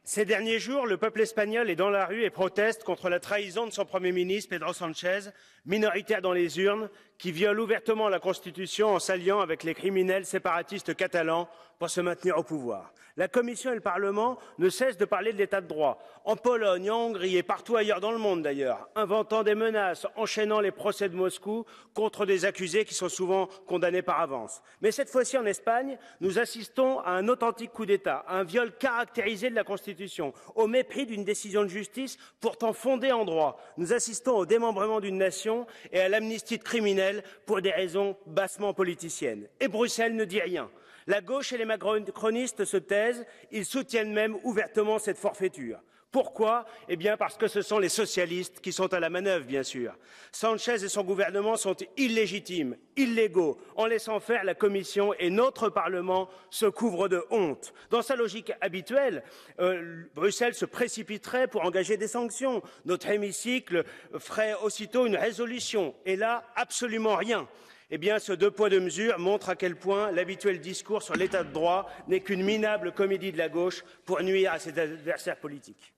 Ces derniers jours, le peuple espagnol est dans la rue et proteste contre la trahison de son Premier ministre, Pedro Sánchez, minoritaire dans les urnes, qui viole ouvertement la Constitution en s'alliant avec les criminels séparatistes catalans pour se maintenir au pouvoir. La Commission et le Parlement ne cessent de parler de l'état de droit, en Pologne, en Hongrie et partout ailleurs dans le monde d'ailleurs, inventant des menaces, enchaînant les procès de Moscou contre des accusés qui sont souvent condamnés par avance. Mais cette fois-ci en Espagne, nous assistons à un authentique coup d'État, à un viol caractérisé de la Constitution, au mépris d'une décision de justice pourtant fondée en droit. Nous assistons au démembrement d'une nation et à l'amnistie de criminels pour des raisons bassement politiciennes. Et Bruxelles ne dit rien. La gauche et les macronistes se taisent, ils soutiennent même ouvertement cette forfaiture. Pourquoi? Eh bien parce que ce sont les socialistes qui sont à la manœuvre, bien sûr. Sánchez et son gouvernement sont illégitimes, illégaux. En laissant faire, la Commission et notre Parlement se couvrent de honte. Dans sa logique habituelle, Bruxelles se précipiterait pour engager des sanctions. Notre hémicycle ferait aussitôt une résolution. Et là, absolument rien. Eh bien, ce deux poids deux mesures montre à quel point l'habituel discours sur l'état de droit n'est qu'une minable comédie de la gauche pour nuire à ses adversaires politiques.